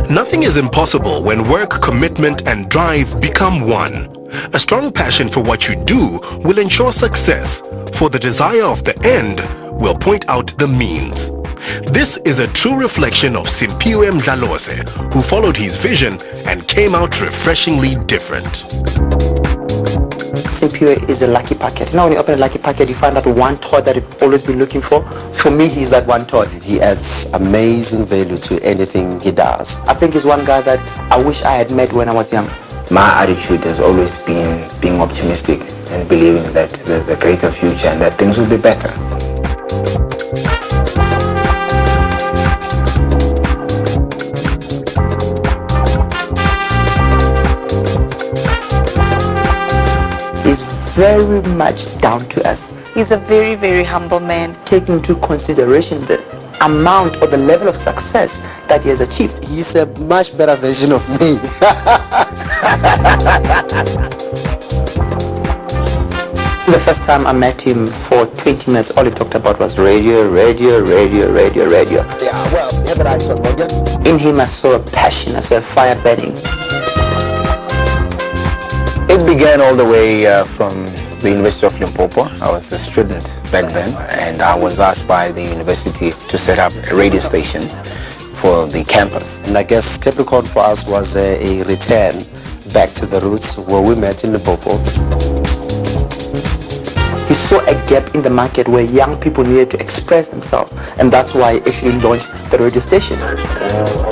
Nothing is impossible when work, commitment, and drive become one. A strong passion for what you do will ensure success, for the desire of the end will point out the means. This is a true reflection of Simphiwe Mdlalose, who followed his vision and came out refreshingly different. Simphiwe is a lucky packet. You know, when you open a lucky packet, you find that one toy that you've always been looking for. For me, he's that one toy. He adds amazing value to anything he does. I think he's one guy that I wish I had met when I was young. My attitude has always been being optimistic and believing that there's a greater future and that things will be better. He's very much down to earth. He's a very, very humble man. Taking into consideration the amount or the level of success that he has achieved. He's a much better version of me. The first time I met him for 20 minutes, all he talked about was radio. Yeah, well, have a nice one, Bonnke. In him I saw a passion, I saw a fire burning. It began all the way from the University of Limpopo. I was a student back then, and I was asked by the university to set up a radio station for the campus. And I guess Capricorn for us was a return back to the roots where we met in Limpopo. He saw a gap in the market where young people needed to express themselves, and that's why he actually launched the radio station. I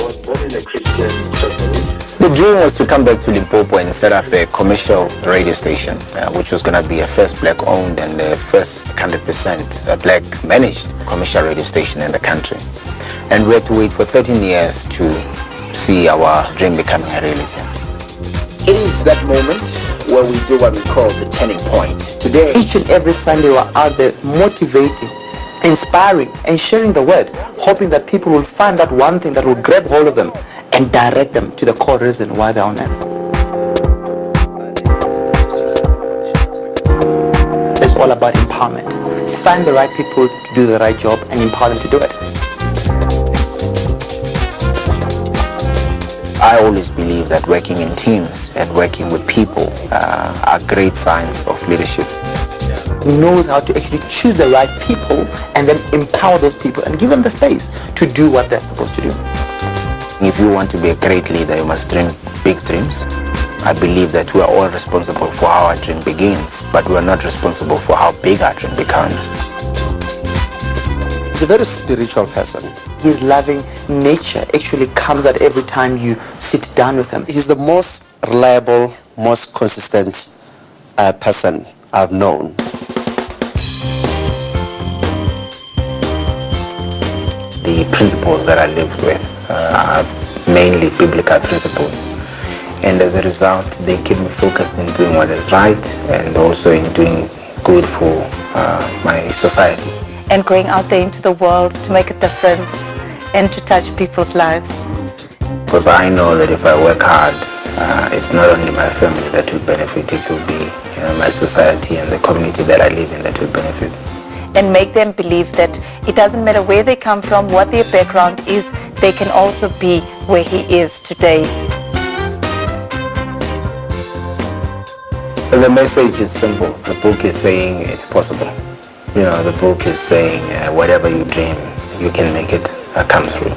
was born in a Christian family. The dream was to come back to Limpopo and set up a commercial radio station, which was going to be a first black-owned and the first 100% black-managed commercial radio station in the country. And we had to wait for 13 years to see our dream becoming a reality. It is that moment where we do what we call the turning point. Today, Each and every Sunday we're out there motivating, inspiring, and sharing the word, hoping that people will find that one thing that will grab hold of them and direct them to the core reason why they're on earth. It's all about empowerment. Find the right people to do the right job and empower them to do it. I always believe that working in teams and working with people are great signs of leadership. He knows how to actually choose the right people and then empower those people and give them the space to do what they're supposed to do. If you want to be a great leader, you must dream big dreams. I believe that we are all responsible for how our dream begins, but we are not responsible for how big our dream becomes. He's a very spiritual person. His loving nature actually comes out every time you sit down with him. He's the most reliable, most consistent person I've known. The principles that I lived with are mainly biblical principles, and as a result they keep me focused in doing what is right and also in doing good for my society. And going out there into the world to make a difference and to touch people's lives. Because I know that if I work hard, it's not only my family that will benefit, it will be my society and the community that I live in that will benefit. And make them believe that it doesn't matter where they come from, what their background is, they can also be where he is today. The message is simple. The book is saying it's possible. You know, the book is saying whatever you dream, you can make it come through.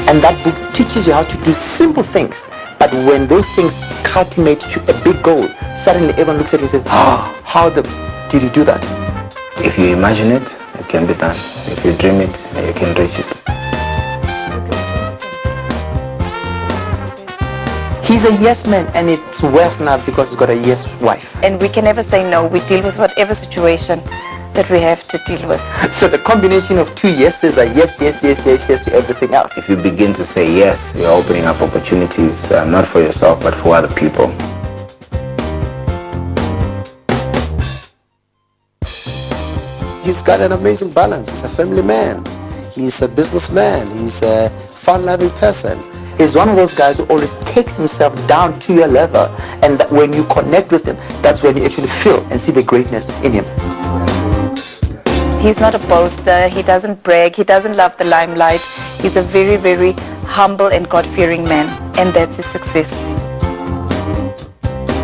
And that book teaches you how to do simple things. But when those things culminate to a big goal, suddenly everyone looks at you and says, "Oh, how did you do that?" If you imagine it, it can be done. If you dream it, you can reach it. He's a yes man, and it's worse now because he's got a yes wife. And we can never say no. We deal with whatever situation that we have to deal with. So the combination of two yeses are yes to everything else. If you begin to say yes, you're opening up opportunities, not for yourself, but for other people. He's got an amazing balance. He's a family man. He's a businessman. He's a fun-loving person. He's one of those guys who always takes himself down to your level, and that when you connect with him, that's when you actually feel and see the greatness in him. He's not a boaster, he doesn't brag, he doesn't love the limelight. He's a very, very humble and God-fearing man, and that's his success.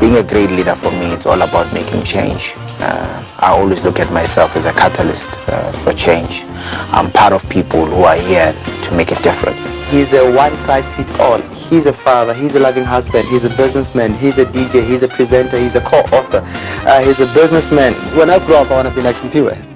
Being a great leader for me, it's all about making change. I always look at myself as a catalyst for change. I'm part of people who are here to make a difference. He's a one-size-fits-all. He's a father, he's a loving husband, he's a businessman, he's a DJ, he's a presenter, he's a co-author, he's a businessman. When I grow up, I want to be like Simphiwe.